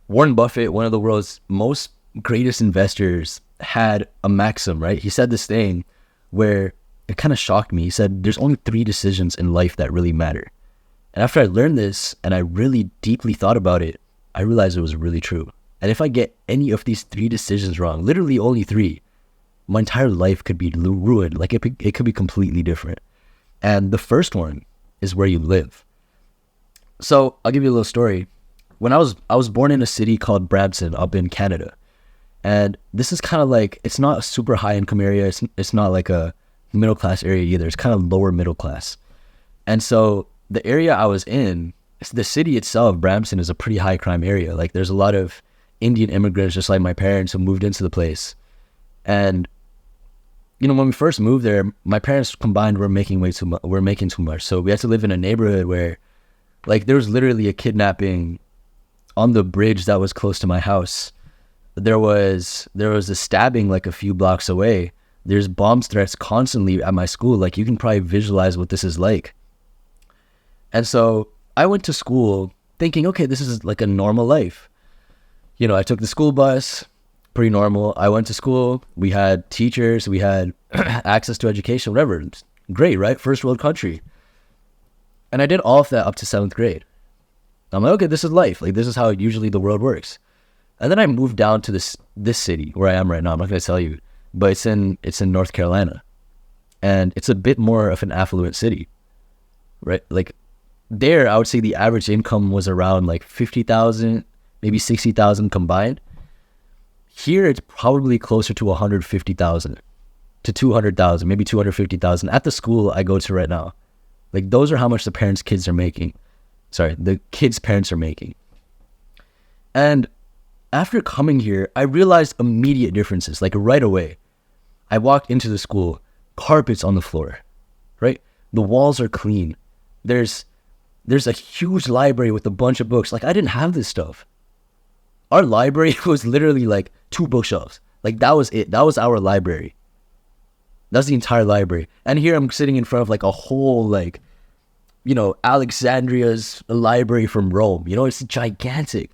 Warren Buffett, one of the world's most greatest investors, had a maxim, right? He said this thing where it kind of shocked me. He said, there's only three decisions in life that really matter. And after I learned this and I really deeply thought about it, I realized it was really true. And if I get any of these three decisions wrong, literally only three, my entire life could be ruined. Like it could be completely different. And the first one is where you live. So I'll give you a little story. When I was born in a city called Brampton up in Canada. And this is kind of like, it's not a super high income area. It's not like a middle class area either. It's kind of lower middle class. And so the area I was in, the city itself, Brampton, is a pretty high crime area. Like there's a lot of Indian immigrants, just like my parents, who moved into the place. And you know, when we first moved there, my parents combined were making too much. So we had to live in a neighborhood where, like, there was literally a kidnapping on the bridge that was close to my house. There was a stabbing like a few blocks away. There's bomb threats constantly at my school. Like, you can probably visualize what this is like. And so I went to school thinking, okay, this is like a normal life. You know, I took the school bus, pretty normal. I went to school. We had teachers. We had access to education, whatever. Great, right? First world country. And I did all of that up to 7th grade. I'm like, okay, this is life. Like, this is how usually the world works. And then I moved down to this city where I am right now. I'm not going to tell you, but it's in North Carolina. And it's a bit more of an affluent city, right? Like, there, I would say the average income was around like 50,000, maybe 60,000 combined. Here, it's probably closer to 150,000 to 200,000, maybe 250,000 at the school I go to right now. Like, those are how much the kids' parents are making. And after coming here, I realized immediate differences, like right away. I walked into the school, carpets on the floor, right? The walls are clean. There's a huge library with a bunch of books. Like, I didn't have this stuff. Our library was literally like 2 bookshelves. Like, that was it. That was our library. That's the entire library. And here I'm sitting in front of like a whole, like, you know, Alexandria's library from Rome. You know, it's gigantic.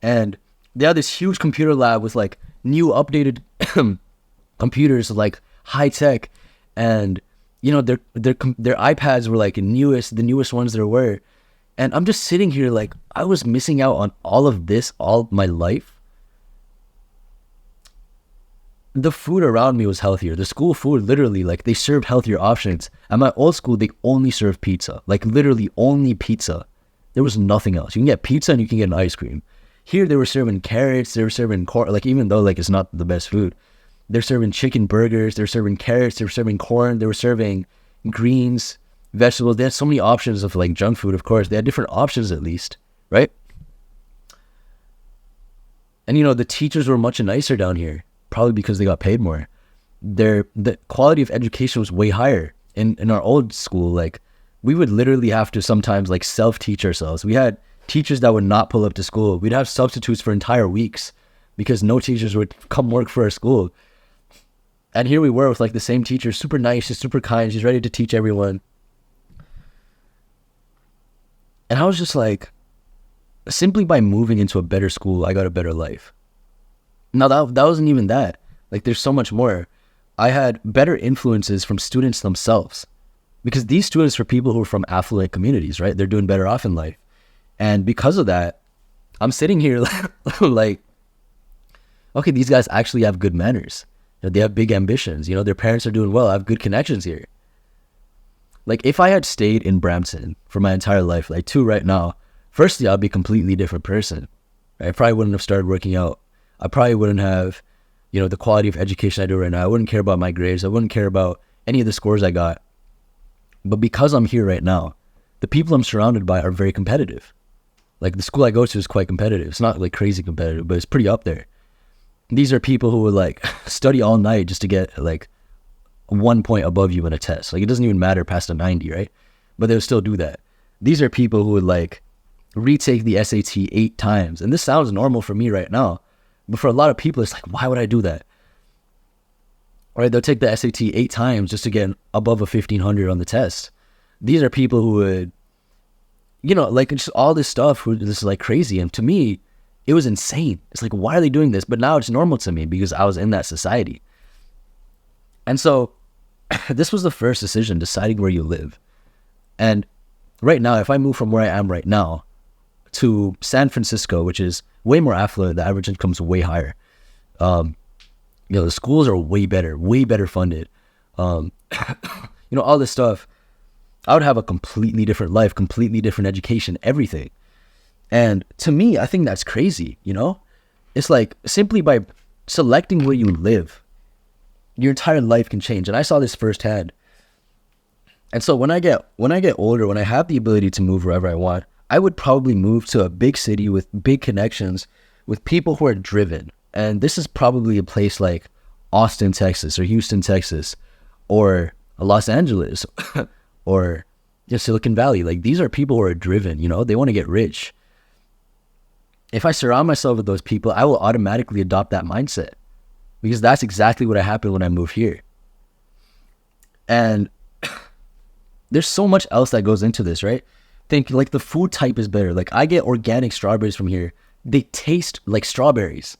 And they have this huge computer lab with like new updated computers, like high tech. And, you know, their iPads were like the newest ones there were. And I'm just sitting here like, I was missing out on all of this all my life. The food around me was healthier. The school food, literally, like, they served healthier options. At my old school, they only served pizza. Like, literally only pizza. There was nothing else. You can get pizza and you can get an ice cream. Here, they were serving carrots. They were serving corn. Like, even though, like, it's not the best food, they're serving chicken burgers. They're serving carrots. They were serving corn. They were serving greens, vegetables. They had so many options of, like, junk food, of course. They had different options, at least, right? And, you know, the teachers were much nicer down here. Probably because they got paid more. The quality of education was way higher. In our old school, like, we would literally have to sometimes like self-teach ourselves. We had teachers that would not pull up to school. We'd have substitutes for entire weeks because no teachers would come work for our school. And here we were with like the same teacher, super nice, she's super kind, she's ready to teach everyone. And I was just like, simply by moving into a better school, I got a better life. Now, that wasn't even that. Like, there's so much more. I had better influences from students themselves. Because these students were people who are from affluent communities, right? They're doing better off in life. And because of that, I'm sitting here like, okay, these guys actually have good manners. You know, they have big ambitions. You know, their parents are doing well. I have good connections here. Like, if I had stayed in Brampton for my entire life, like to right now, firstly, I'd be a completely different person. Right? I probably wouldn't have started working out. I probably wouldn't have, you know, the quality of education I do right now. I wouldn't care about my grades. I wouldn't care about any of the scores I got. But because I'm here right now, the people I'm surrounded by are very competitive. Like, the school I go to is quite competitive. It's not like crazy competitive, but it's pretty up there. These are people who would like study all night just to get like 1 point above you in a test. Like, it doesn't even matter past a 90, right? But they'll still do that. These are people who would like retake the SAT 8 times. And this sounds normal for me right now. But for a lot of people, it's like, why would I do that? Right? They'll take the SAT 8 times just to get above a 1500 on the test. These are people who would, you know, like, just all this stuff, this is like crazy. And to me, It was insane. It's like, why are they doing this? But now it's normal to me because I was in that society. And so this was the first decision, deciding where you live. And right now, if I move from where I am right now to San Francisco, which is way more affluent, the average income's way higher. The schools are way better funded. All this stuff. I would have a completely different life, completely different education, everything. And to me, I think that's crazy, It's like simply by selecting where you live, your entire life can change. And I saw this firsthand. And so when I get older, when I have the ability to move wherever I want, I would probably move to a big city with big connections, with people who are driven. And this is probably a place like Austin, Texas, or Houston, Texas, or Los Angeles, or Silicon Valley. Like, these are people who are driven, they want to get rich. If I surround myself with those people, I will automatically adopt that mindset, because that's exactly what happened when I moved here. And there's so much else that goes into this, right? Think like the food type is better. Like, I get organic strawberries from here. They taste like strawberries.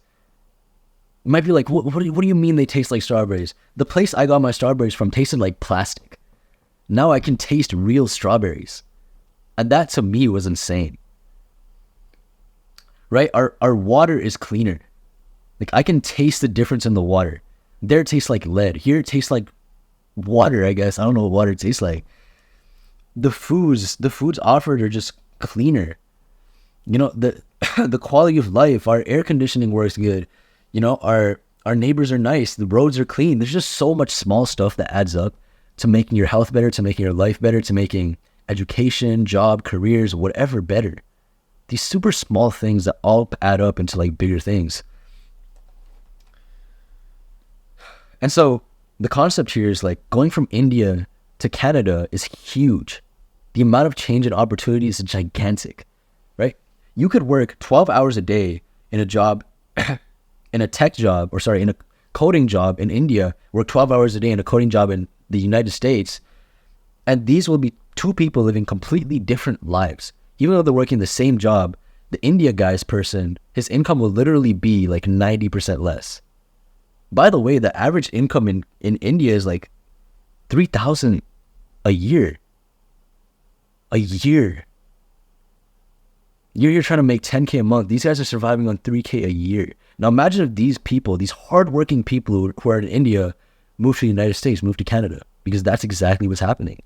You might be like, what do you mean they taste like strawberries? The place I got my strawberries from tasted like plastic. Now I can taste real strawberries. And that to me was insane. Right? Our water is cleaner. Like, I can taste the difference in the water. There it tastes like lead. Here it tastes like water, I guess. I don't know what water tastes like. The foods offered are just cleaner. The quality of life, our air conditioning works good. Our neighbors are nice. The roads are clean. There's just so much small stuff that adds up to making your health better, to making your life better, to making education, job, careers, whatever better. These super small things that all add up into like bigger things. And so the concept here is like going from India to Canada is huge. The amount of change and opportunity is gigantic, right? You could work 12 hours a day in a job, in a coding job in India, work 12 hours a day in a coding job in the United States. And these will be two people living completely different lives. Even though they're working the same job, the India guy's his income will literally be like 90% less. By the way, the average income in India is like $3,000 a year. A year. You're trying to make $10K a month. These guys are surviving on $3K a year. Now imagine if these people, these hardworking people who are in India, move to the United States, move to Canada, because that's exactly what's happening.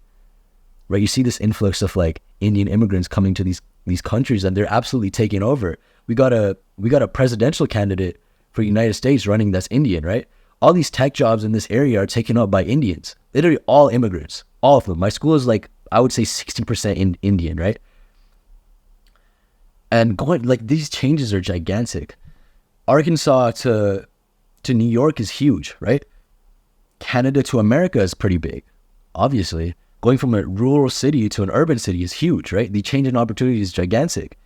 Right? You see this influx of like Indian immigrants coming to these countries, and they're absolutely taking over. We got a presidential candidate for the United States running that's Indian, right? All these tech jobs in this area are taken up by Indians. Literally all immigrants, all of them. My school is like, I would say 60% Indian, right? And these changes are gigantic. Arkansas to New York is huge, right? Canada to America is pretty big, obviously. Going from a rural city to an urban city is huge, right? The change in opportunity is gigantic.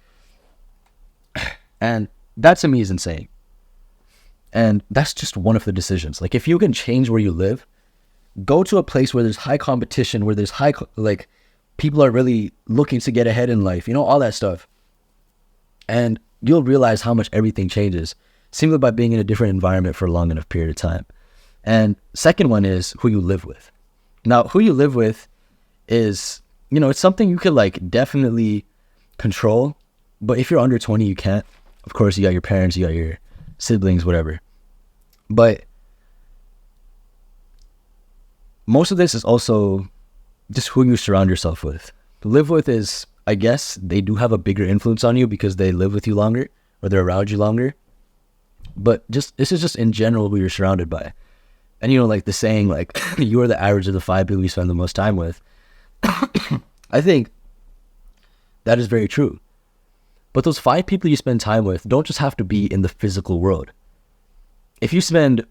And that to me is insane. And that's just one of the decisions. Like, if you can change where you live, go to a place where there's high competition, where there's people are really looking to get ahead in life, all that stuff. And you'll realize how much everything changes simply by being in a different environment for a long enough period of time. And second one is who you live with. Now, who you live with is, it's something you could definitely control. But if you're under 20, you can't. Of course, you got your parents, you got your siblings, whatever. But most of this is also just who you surround yourself with. To live with is, I guess, they do have a bigger influence on you because they live with you longer or they're around you longer. But this is just in general who you're surrounded by. And like the saying, you are the average of the 5 people you spend the most time with. I think that is very true. But those 5 people you spend time with don't just have to be in the physical world. If you spend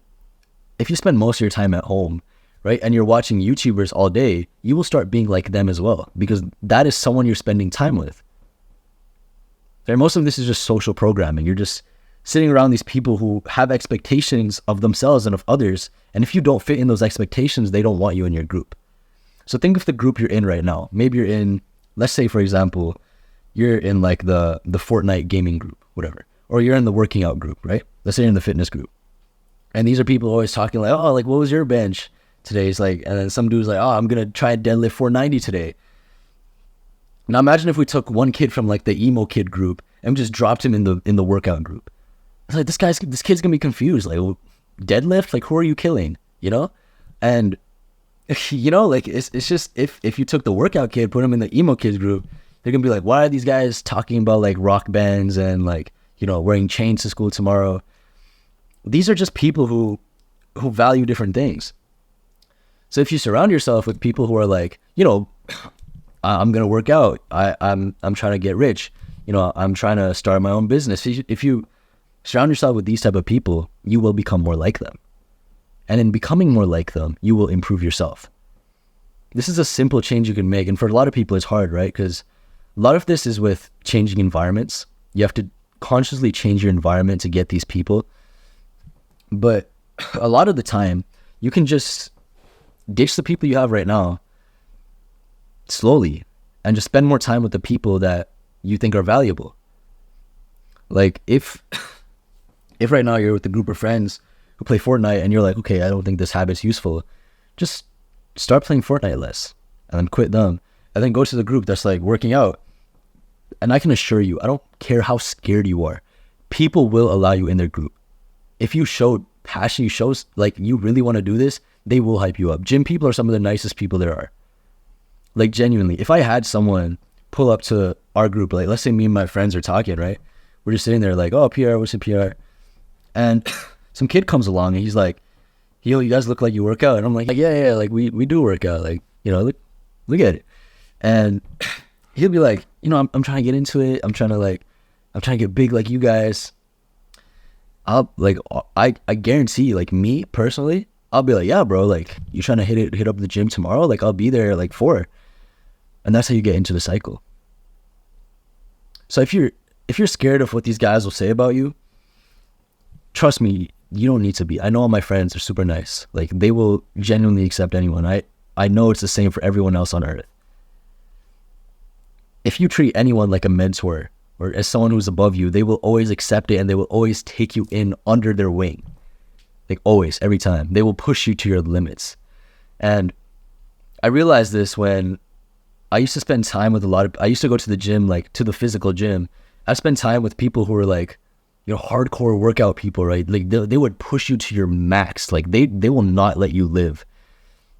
most of your time at home, right, and you're watching YouTubers all day, you will start being like them as well, because that is someone you're spending time with. And most of this is just social programming. You're just sitting around these people who have expectations of themselves and of others, and if you don't fit in those expectations, they don't want you in your group. So think of the group you're in right now. Maybe you're in, let's say for example, you're in the Fortnite gaming group, whatever. or you're in the working out group, right? Let's say you're in the fitness group. And these are people always talking like, oh, like, what was your bench today? It's like, and then some dude's like, oh, I'm going to try and deadlift 490 today. Now imagine if we took one kid from like the emo kid group and just dropped him in the workout group. It's like, this kid's gonna be confused. Like, deadlift? Like, who are you killing? You know? And you know, like, it's just, if you took the workout kid, put him in the emo kids group, they're gonna be like, why are these guys talking about like rock bands and like, you know, wearing chains to school tomorrow? These are just people who value different things. So if you surround yourself with people who are like, you know, I'm gonna work out, I'm trying to get rich, you know, I'm trying to start my own business. If you surround yourself with these type of people, you will become more like them. And in becoming more like them, you will improve yourself. This is a simple change you can make. And for a lot of people, it's hard, right? Because a lot of this is with changing environments. You have to consciously change your environment to get these people. But a lot of the time, you can just ditch the people you have right now slowly and just spend more time with the people that you think are valuable. Like if right now you're with a group of friends who play Fortnite and you're like, okay, I don't think this habit's useful, just start playing Fortnite less and then quit them, and then go to the group that's like working out. And I can assure you, I don't care how scared you are, people will allow you in their group. If you show passion, you show like you really want to do this, they will hype you up. Gym people are some of the nicest people there are. Like, genuinely, if I had someone pull up to our group, like let's say me and my friends are talking, right? We're just sitting there like, oh, PR, what's a PR? And some kid comes along and he's like, yo, you guys look like you work out. And I'm like, yeah, like we do work out. Like, you know, look at it. And he'll be like, you know, I'm trying to get into it. I'm trying to get big like you guys. I guarantee, like, me personally, I'll be like, yeah, bro, like, you trying to hit up the gym tomorrow? Like, I'll be there like 4. And that's how you get into the cycle. So if you're scared of what these guys will say about you, trust me, you don't need to be. I know all my friends are super nice. Like, they will genuinely accept anyone. I know it's the same for everyone else on earth. If you treat anyone like a mentor or as someone who's above you, they will always accept it and they will always take you in under their wing. Like, always, every time. They will push you to your limits. And I realized this when I used to spend time with I used to go to the gym, like to the physical gym. I spent time with people who were like, you know, hardcore workout people, right? Like they would push you to your max. Like they will not let you live.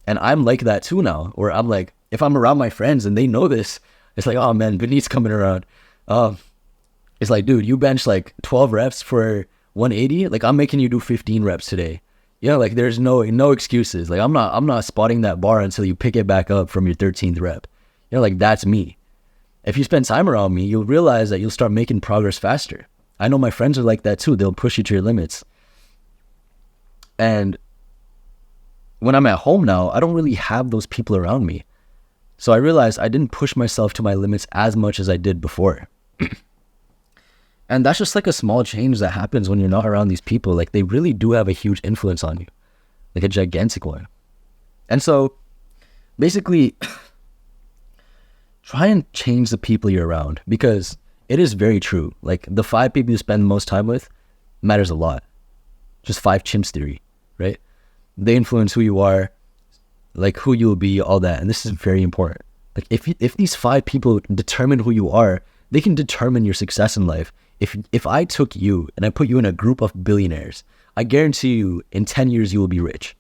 And I'm like that too now, where I'm like, if I'm around my friends and they know this, it's like, oh man, Benit's coming around. It's like, dude, you bench like 12 reps for 180. Like, I'm making you do 15 reps today. Yeah, like there's no excuses. Like I'm not spotting that bar until you pick it back up from your 13th rep. You know, like that's me. If you spend time around me, you'll realize that you'll start making progress faster. I know my friends are like that too. They'll push you to your limits. And when I'm at home now, I don't really have those people around me. So I realized I didn't push myself to my limits as much as I did before. And that's just like a small change that happens when you're not around these people. Like, they really do have a huge influence on you, like a gigantic one. And so basically, try and change the people you're around, because it is very true. Like, the 5 people you spend the most time with matters a lot. Just 5 chimps theory, right? They influence who you are, like who you will be, all that. And this is very important. Like, if these 5 people determine who you are, they can determine your success in life. If I took you and I put you in a group of billionaires, I guarantee you in 10 years you will be rich.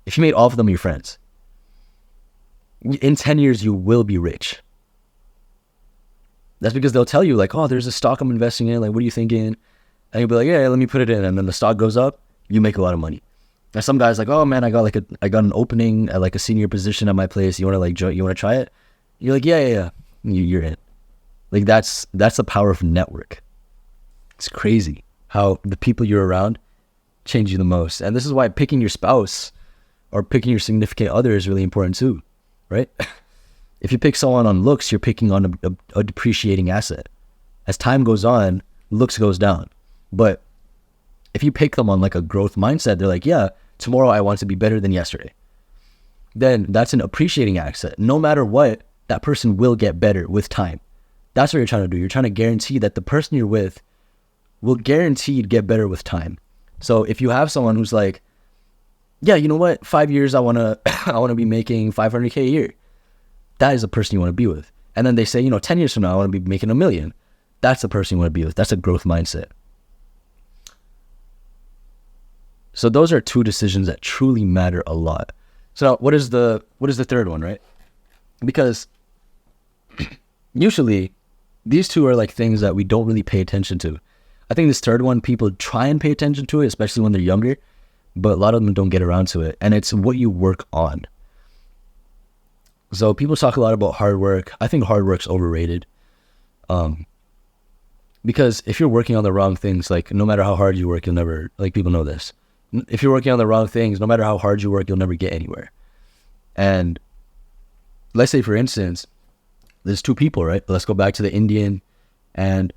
If you made all of them your friends, in 10 years you will be rich. That's because they'll tell you like, oh, there's a stock I'm investing in. Like, what are you thinking? And you'll be like, yeah, let me put it in. And then the stock goes up, you make a lot of money. Now some guys like, oh man, I got an opening at like a senior position at my place. You want to try it? You're like, yeah. You're in. Like, that's the power of network. It's crazy how the people you're around change you the most. And this is why picking your spouse or picking your significant other is really important too, right? If you pick someone on looks, you're picking on a depreciating asset. As time goes on, looks goes down. But if you pick them on like a growth mindset, they're like, yeah, tomorrow I want to be better than yesterday. Then that's an appreciating asset. No matter what, that person will get better with time. That's what you're trying to do. You're trying to guarantee that the person you're with will guaranteed get better with time. So if you have someone who's like, yeah, you know what, 5 years I want to I want to be making $500K a year, that is the person you want to be with. And then they say, 10 years from now I want to be making $1 million. That's the person you want to be with. That's a growth mindset. So those are two decisions that truly matter a lot. So what is the third one, right? Because usually these two are like things that we don't really pay attention to. I think this third one, people try and pay attention to it, especially when they're younger, but a lot of them don't get around to it. And it's what you work on. So people talk a lot about hard work. I think hard work's overrated. Because if you're working on the wrong things, like no matter how hard you work, you'll never, like people know this. If you're working on the wrong things, no matter how hard you work, you'll never get anywhere. And let's say, for instance, there's two people, right? Let's go back to the Indian and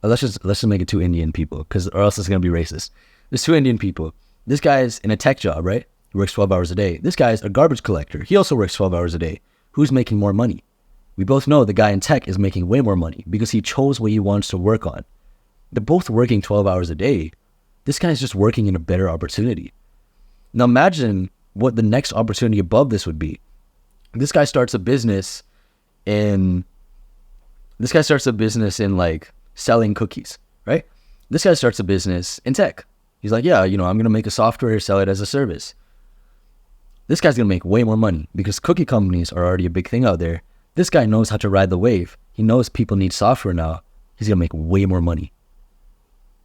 let's just make it two Indian people, or else it's going to be racist. There's two Indian people. This guy's in a tech job, right? He works 12 hours a day. This guy's a garbage collector. He also works 12 hours a day. Who's making more money? We both know the guy in tech is making way more money because he chose what he wants to work on. They're both working 12 hours a day. This guy's just working in a better opportunity. Now imagine what the next opportunity above this would be. This guy starts a business in like selling cookies, right? This guy starts a business in tech. He's like, yeah, I'm going to make a software, sell it as a service. This guy's going to make way more money because cookie companies are already a big thing out there. This guy knows how to ride the wave. He knows people need software now. He's going to make way more money.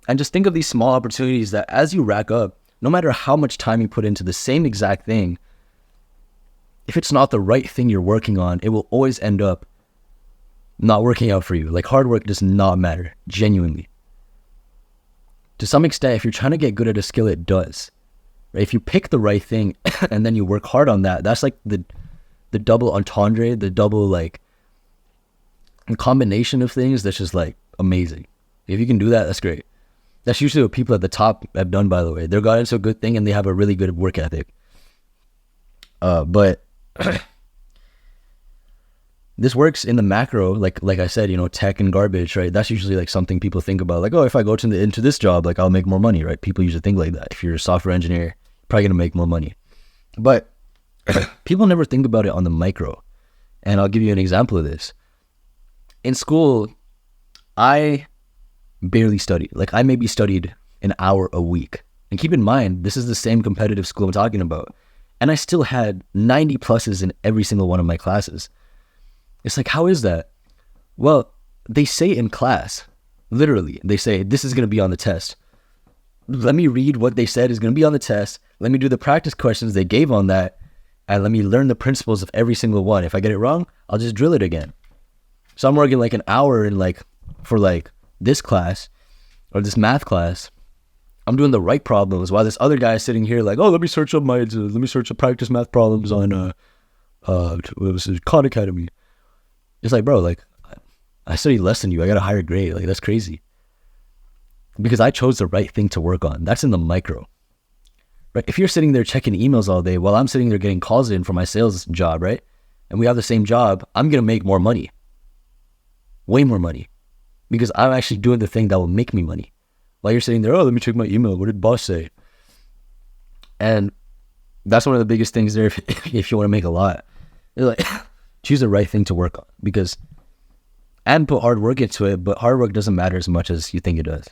And just think of these small opportunities that as you rack up, no matter how much time you put into the same exact thing, if it's not the right thing you're working on, it will always end up not working out for you. Like hard work does not matter, genuinely. To some extent, if you're trying to get good at a skill, it does. Right? If you pick the right thing and then you work hard on that, that's like the double entendre, the double like combination of things that's just like amazing. If you can do that, that's great. That's usually what people at the top have done, by the way. They're got into a good thing and they have a really good work ethic. But this works in the macro, like I said, tech and garbage, right? That's usually like something people think about, like, oh, if I go into this job, like I'll make more money, right? People usually think like that. If you're a software engineer, you're probably gonna make more money. But people never think about it on the micro. And I'll give you an example of this. In school, I barely studied. Like I maybe studied an hour a week. And keep in mind, this is the same competitive school I'm talking about. And I still had 90 pluses in every single one of my classes. It's like, how is that? Well, they say in class, literally, they say, this is going to be on the test. Let me read what they said is going to be on the test. Let me do the practice questions they gave on that. And let me learn the principles of every single one. If I get it wrong, I'll just drill it again. So I'm working like an hour for this class or this math class. I'm doing the right problems while this other guy is sitting here like, oh, let me search up practice math problems on Khan Academy. It's like, bro, like I studied less than you. I got a higher grade. Like that's crazy. Because I chose the right thing to work on. That's in the micro. Right? If you're sitting there checking emails all day while I'm sitting there getting calls in for my sales job, right? And we have the same job, I'm going to make more money. Way more money. Because I'm actually doing the thing that will make me money. While you're sitting there, oh, let me check my email. What did boss say? And that's one of the biggest things there if you want to make a lot. It's like, choose the right thing to work on. And put hard work into it, but hard work doesn't matter as much as you think it does.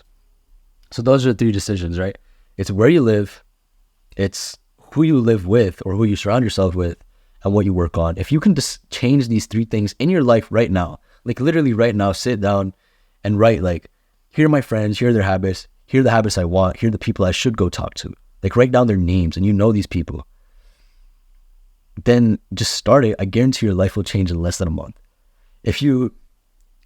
So those are the three decisions, right? It's where you live, it's who you live with or who you surround yourself with, and what you work on. If you can just change these three things in your life right now, like literally right now, sit down and write like, here are my friends, here are their habits, here are the habits I want, here are the people I should go talk to. Like write down their names and you know these people. Then just start it. I guarantee your life will change in less than a month. If you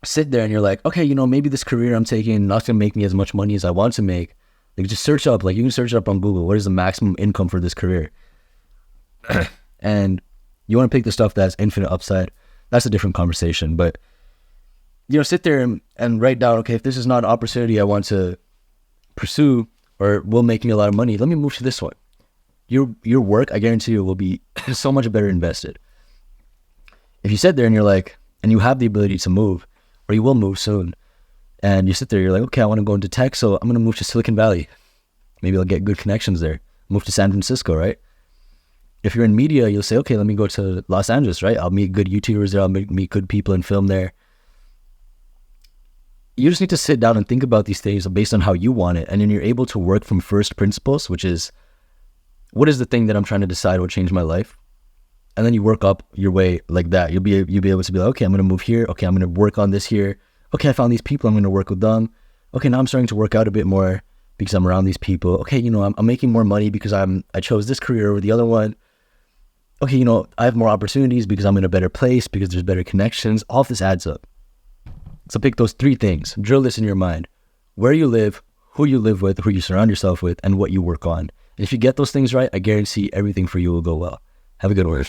sit there and you're like, okay, maybe this career I'm taking not going to make me as much money as I want to make. Like just search up, like you can search up on Google, what is the maximum income for this career? And you want to pick the stuff that's infinite upside. That's a different conversation. But, sit there and write down, okay, if this is not an opportunity I want to pursue or will make me a lot of money, let me move to this one. Your work, I guarantee you, will be so much better invested. If you sit there and you're like, and you have the ability to move, or you will move soon, And you sit there, you're like, okay, I want to go into tech, so I'm going to move to Silicon Valley. Maybe I'll get good connections there. Move to San Francisco, right? If you're in media, you'll say, okay, let me go to Los Angeles, right? I'll meet good YouTubers there. I'll meet good people in film there. You just need to sit down and think about these things based on how you want it. And then you're able to work from first principles, which is, what is the thing that I'm trying to decide will change my life? And then you work up your way like that. You'll be able to be like, okay, I'm going to move here. Okay, I'm going to work on this here. Okay, I found these people. I'm going to work with them. Okay, now I'm starting to work out a bit more because I'm around these people. Okay, I'm making more money because I chose this career over the other one. Okay, I have more opportunities because I'm in a better place, because there's better connections. All of this adds up. So pick those 3 things. drill this in your mind: where you live, who you live with, who you surround yourself with, and what you work on. And if you get those things right, I guarantee everything for you will go well. Have a good one.